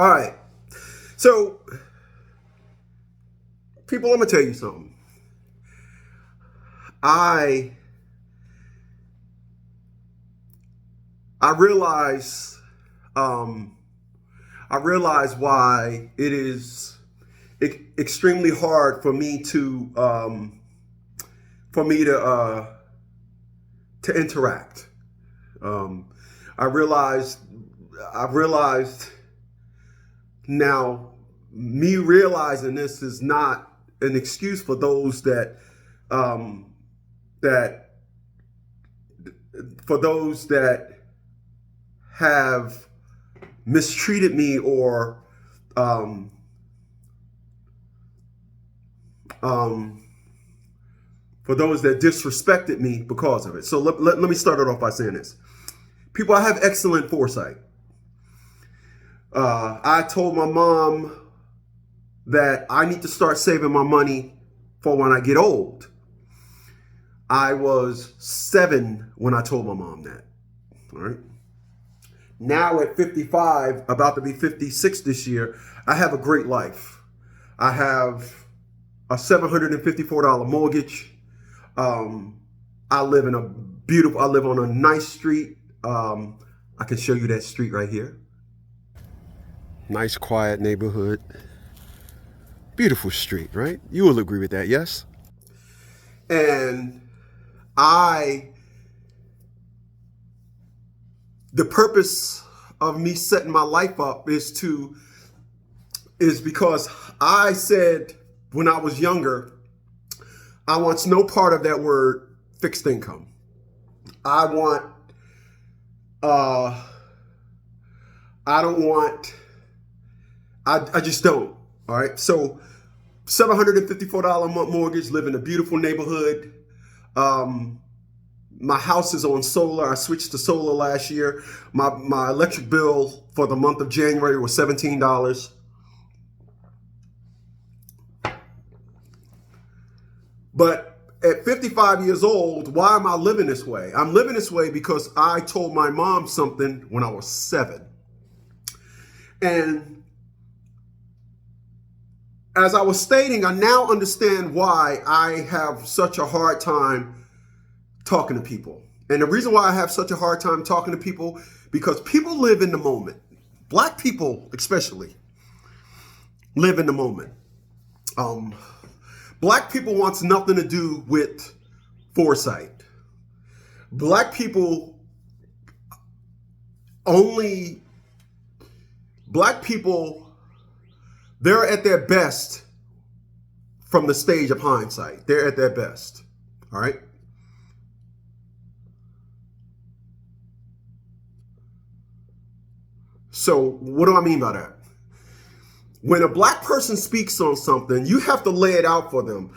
All right. So, people, I'm gonna tell you something. I I realize um, I realize why it is extremely hard for me to interact. Um, I realized I've realized now, me realizing this is not an excuse for those um, that that have mistreated me or um, um, for those that disrespected me because of it. So let me start it off by saying this. People, I have excellent foresight. I told my mom that I need to start saving my money for when I get old. I was 7 when I told my mom that. All right. Now at 55, about to be 56 this year, I have a great life. I have a $754 mortgage. I live on a nice street. I can show you that street right here. Nice, quiet neighborhood. Beautiful street, right? You will agree with that, yes? And the purpose of me setting my life up is because I said when I was younger, I want no part of that word fixed income. I want, I don't want, I just don't. All right. So $754 a month mortgage, live in a beautiful neighborhood. My house is on solar. I switched to solar last year. My electric bill for the month of January was $17. But at 55 years old, why am I living this way? I'm living this way because I told my mom something when I was 7. And as I was stating, I now understand why I have such a hard time talking to people. And the reason why I have such a hard time talking to people, because people live in the moment. Black people especially live in the moment. Black people wants nothing to do with foresight. Black people they're at their best from the stage of hindsight. They're at their best. All right. So what do I mean by that? When a black person speaks on something, you have to lay it out for them.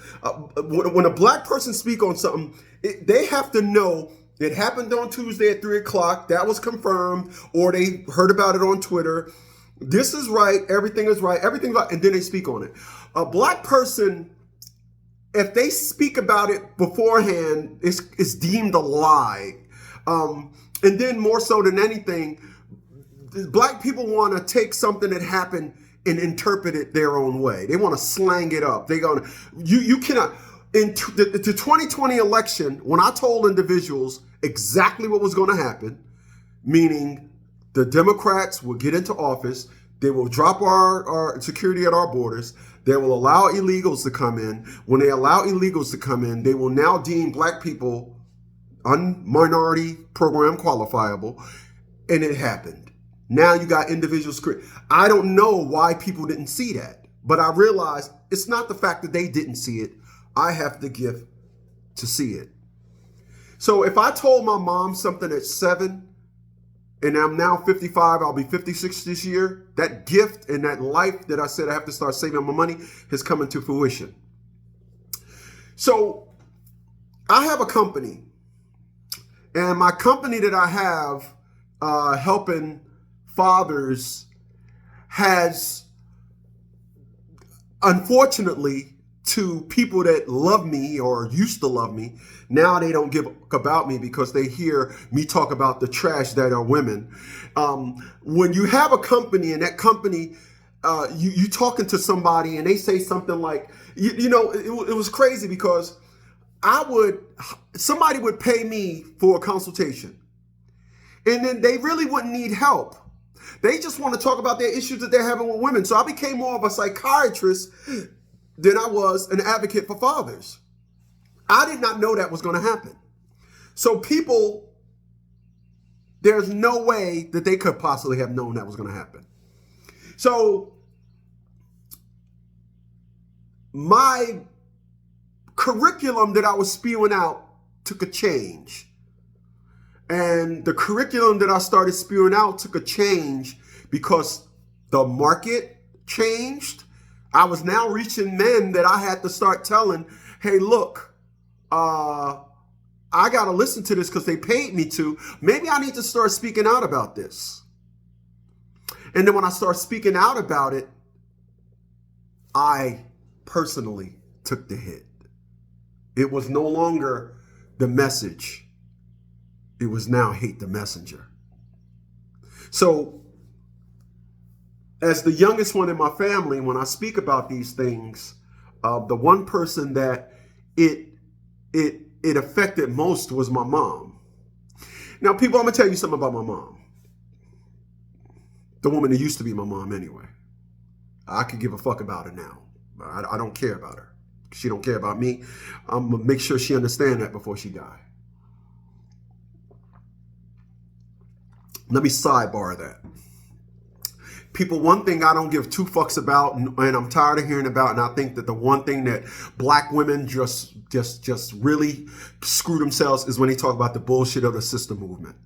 When a black person speaks on something, they have to know it happened on Tuesday at 3 o'clock. That was confirmed, or they heard about it on Twitter. This is right. Everything is right. Everything's right. And then they speak on it. A black person, if they speak about it beforehand, it's deemed a lie. And then more so than anything, black people want to take something that happened and interpret it their own way. They want to slang it up. You cannot. In the 2020 election, when I told individuals exactly what was going to happen, meaning the Democrats will get into office, they will drop our security at our borders, they will allow illegals to come in. When they allow illegals to come in, they will now deem black people minority program qualifiable, and it happened. Now you got individuals. I don't know why people didn't see that, but I realized it's not the fact that they didn't see it. I have the gift to see it. So if I told my mom something at 7 and I'm now 55, I'll be 56 this year, that gift and that life that I said I have to start saving my money has come into fruition. So I have a company, and my company that I have helping fathers has, unfortunately, to people that love me or used to love me. Now they don't give about me because they hear me talk about the trash that are women. When you have a company and that company, you talking to somebody and they say something like, it was crazy because somebody would pay me for a consultation and then they really wouldn't need help. They just want to talk about their issues that they're having with women. So I became more of a psychiatrist than I was an advocate for fathers. I did not know that was going to happen. So there's no way that they could possibly have known that was going to happen. So my curriculum that I was spewing out took a change. And the curriculum that I started spewing out took a change because the market changed. I was now reaching men that I had to start telling, hey, look, I got to listen to this because they paid me to. Maybe I need to start speaking out about this. And then when I start speaking out about it, I personally took the hit. It was no longer the message. It was now hate the messenger. So as the youngest one in my family, when I speak about these things, the one person that it affected most was my mom. Now, people, I'm going to tell you something about my mom. The woman that used to be my mom anyway. I could give a fuck about her now. I don't care about her. She don't care about me. I'm going to make sure she understands that before she dies. Let me sidebar that. People, one thing I don't give two fucks about, and I'm tired of hearing about, and I think that the one thing that black women just really screw themselves is when they talk about the bullshit of the sister movement.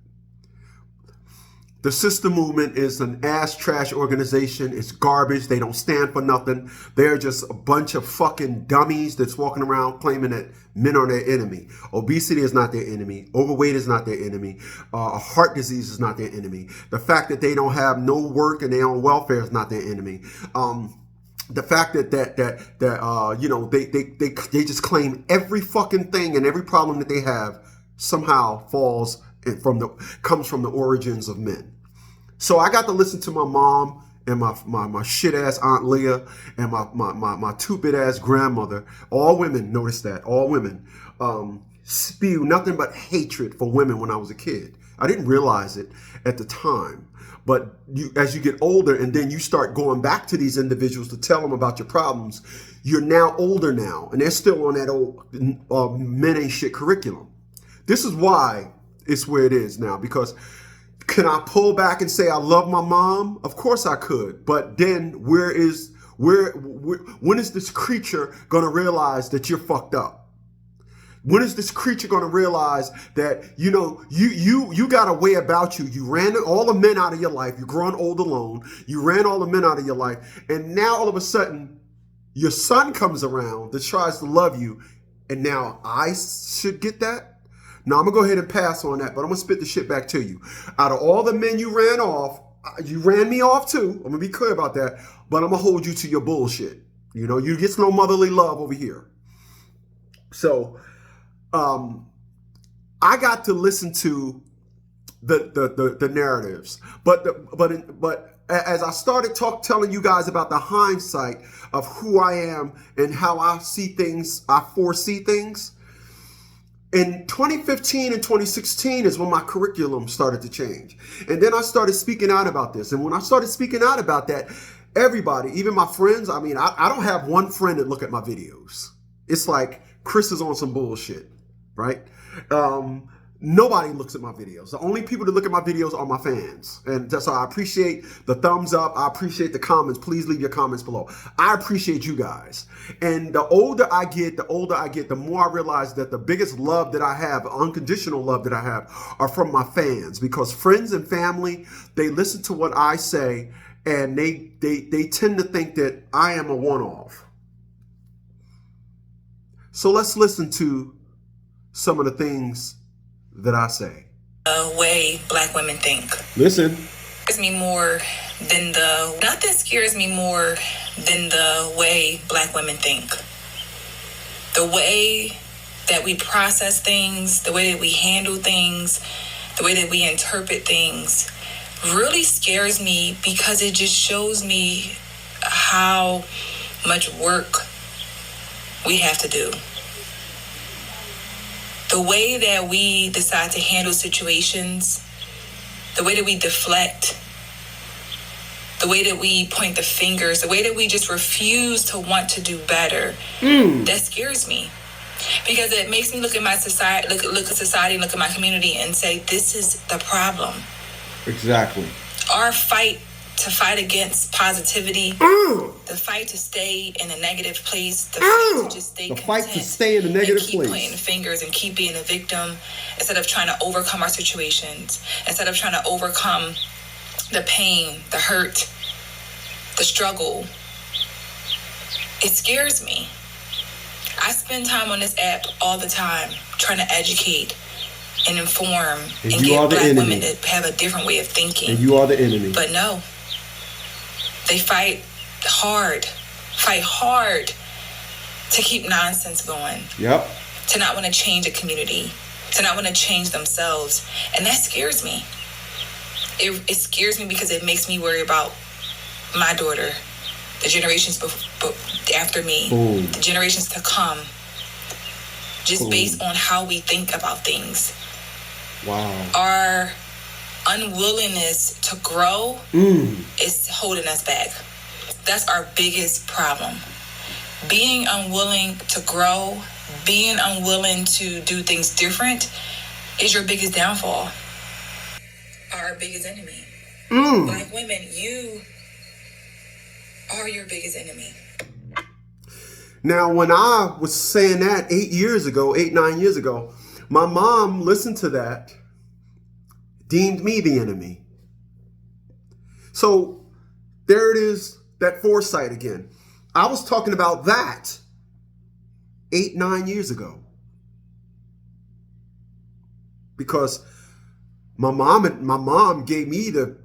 The sister movement is an ass trash organization. It's garbage. They don't stand for nothing. They're just a bunch of fucking dummies that's walking around claiming that men are their enemy. Obesity is not their enemy. Overweight is not their enemy. Heart disease is not their enemy. The fact that they don't have no work and they're on welfare is not their enemy. The fact that they just claim every fucking thing and every problem that they have somehow comes from the origins of men. So I got to listen to my mom and my shit ass Aunt Leah and my two bit ass grandmother, all women, notice that, all women, spew nothing but hatred for women when I was a kid. I didn't realize it at the time. But as you get older and then you start going back to these individuals to tell them about your problems, you're now older now and they're still on that old men ain't shit curriculum. This is why it's where it is now, because can I pull back and say I love my mom? Of course I could. But then when is this creature going to realize that you're fucked up? When is this creature going to realize that, you got a way about you. You ran all the men out of your life. You're growing old alone. You ran all the men out of your life. And now all of a sudden, your son comes around that tries to love you. And now I should get that? Now, I'm going to go ahead and pass on that, but I'm going to spit the shit back to you. Out of all the men you ran off, you ran me off too. I'm going to be clear about that, but I'm going to hold you to your bullshit. You get no motherly love over here. So, I got to listen to the narratives, but as I started telling you guys about the hindsight of who I am and how I see things, I foresee things. In 2015 and 2016 is when my curriculum started to change. And then I started speaking out about this. And when I started speaking out about that, everybody, even my friends, I don't have one friend that look at my videos. It's like Chris is on some bullshit, right? Nobody looks at my videos. The only people that look at my videos are my fans. And so I appreciate the thumbs up. I appreciate the comments. Please leave your comments below. I appreciate you guys. And the older I get, the more I realize that the biggest love that I have, unconditional love that I have, are from my fans. Because friends and family, they listen to what I say and they tend to think that I am a one-off. So let's listen to some of the things that I say. The way black women think. Listen. Nothing scares me more than the way black women think. The way that we process things, the way that we handle things, the way that we interpret things really scares me, because it just shows me how much work we have to do. The way that we decide to handle situations, the way that we deflect, the way that we point the fingers, the way that we just refuse to want to do better, that scares me. Because it makes me look at my society, look at society, look at my community and say, this is the problem. Exactly. Our fight to fight against positivity, the fight to stay in a negative place, the fight to just stay content, fight to stay in a negative keep place, pointing fingers and keep being a victim instead of trying to overcome our situations, instead of trying to overcome the pain, the hurt, the struggle. It scares me. I spend time on this app all the time trying to educate and inform and get Black women to have a different way of thinking. And you are the enemy. But no. They fight hard to keep nonsense going. Yep. To not want to change a community, to not want to change themselves. And that scares me. It scares me because it makes me worry about my daughter, the generations after me, the generations to come, just based on how we think about things. Wow. Our unwillingness to grow is holding us back. That's our biggest problem. Being unwilling to grow, being unwilling to do things different is your biggest downfall. Our biggest enemy. Black women, you are your biggest enemy. Now, when I was saying that 9 years ago, my mom listened to that, deemed me the enemy. So there it is, that foresight again. I was talking about that 9 years ago. Because my mom gave me the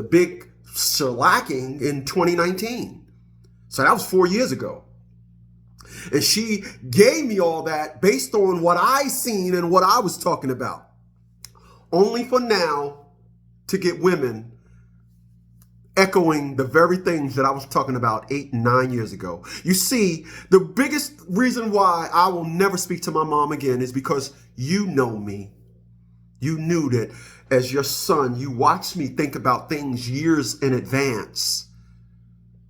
big shellacking in 2019. So that was 4 years ago. And she gave me all that based on what I seen and what I was talking about. Only for now to get women echoing the very things that I was talking about 8 and 9 years ago. You see, the biggest reason why I will never speak to my mom again is because you know me. You knew that as your son, you watched me think about things years in advance.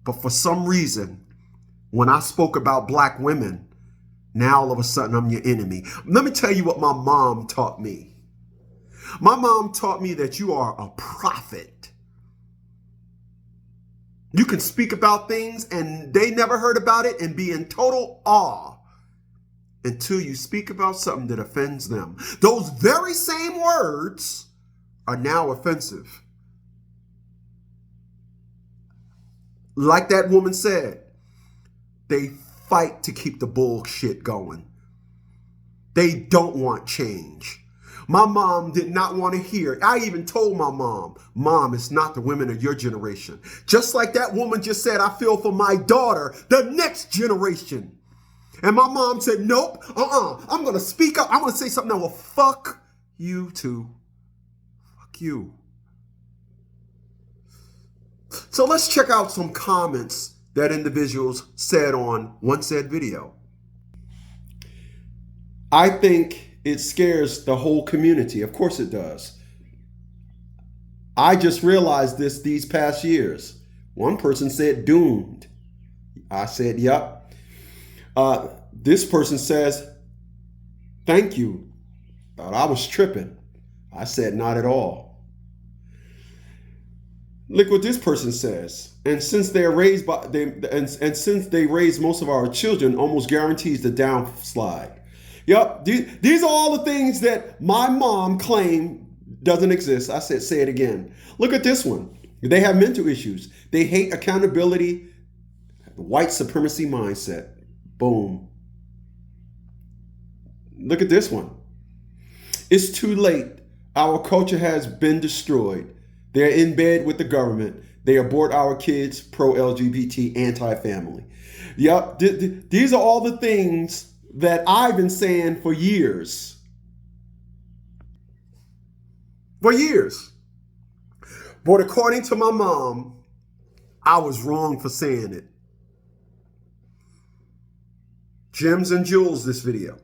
But for some reason, when I spoke about Black women, now all of a sudden I'm your enemy. Let me tell you what my mom taught me. My mom taught me that you are a prophet. You can speak about things and they never heard about it and be in total awe until you speak about something that offends them. Those very same words are now offensive. Like that woman said, they fight to keep the bullshit going. They don't want change. My mom did not want to hear. I even told my mom, it's not the women of your generation. Just like that woman just said, I feel for my daughter, the next generation. And my mom said, nope, I'm going to speak up. I'm going to say something that will fuck you too. Fuck you. So let's check out some comments that individuals said on one said video. I think it scares the whole community. Of course it does. I just realized this these past years. One person said doomed. I said, yep. This person says, thank you. Thought I was tripping. I said, not at all. Look what this person says. And since they are raised by and since they raise most of our children, almost guarantees the downslide. Yep, these are all the things that my mom claimed doesn't exist. I said, say it again. Look at this one. They have mental issues. They hate accountability, white supremacy mindset. Boom. Look at this one. It's too late. Our culture has been destroyed. They're in bed with the government. They abort our kids, pro-LGBT, anti-family. Yep. These are all the things that I've been saying for years. For years. But according to my mom, I was wrong for saying it. Gems and jewels, this video.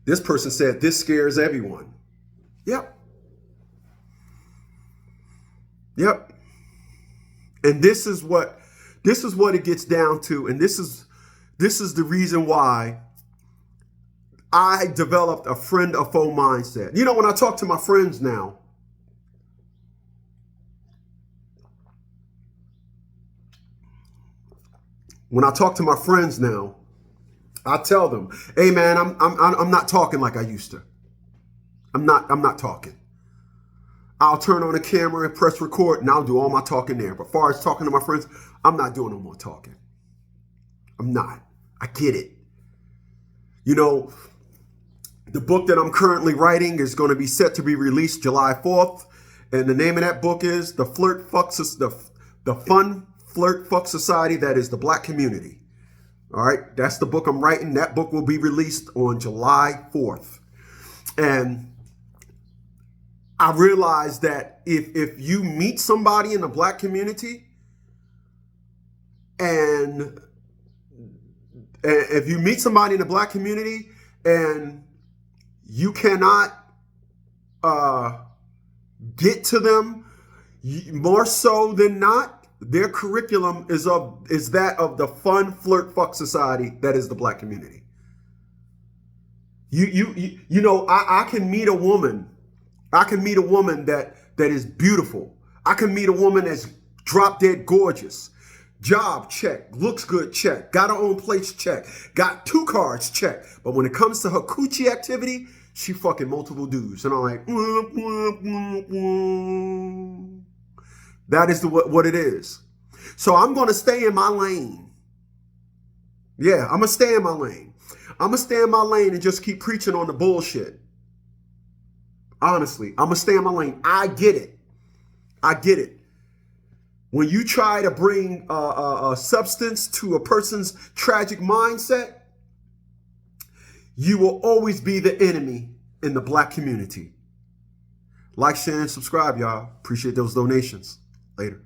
This person said, this scares everyone. Yep. Yep. And this is what it gets down to. And this is the reason why I developed a friend or foe mindset. You know, when I talk to my friends now, I tell them, hey man, I'm not talking like I used to. I'm not talking. I'll turn on the camera and press record and I'll do all my talking there. But as far as talking to my friends, I'm not doing no more talking. I'm not. I get it. You know, the book that I'm currently writing is going to be set to be released July 4th. And the name of that book is The Fun Flirt Fuck Society That Is the Black Community. All right. That's the book I'm writing. That book will be released on July 4th. And I realized that if you meet somebody in the black community and you cannot get to them, more so than not, their curriculum is that of the Fun Flirt Fuck Society that is the black community. You know, I can meet a woman. I can meet a woman that is beautiful. I can meet a woman that's drop dead gorgeous. Job, check. Looks good, check. Got her own place, check. Got 2 cars, check. But when it comes to her coochie activity, she fucking multiple dudes. And I'm like, that is what it is. So I'm going to stay in my lane. Yeah, I'm going to stay in my lane. I'm going to stay in my lane and just keep preaching on the bullshit. Honestly, I'm going to stay in my lane. I get it. When you try to bring a substance to a person's tragic mindset, you will always be the enemy in the black community. Like, share, and subscribe, y'all. Appreciate those donations. Later.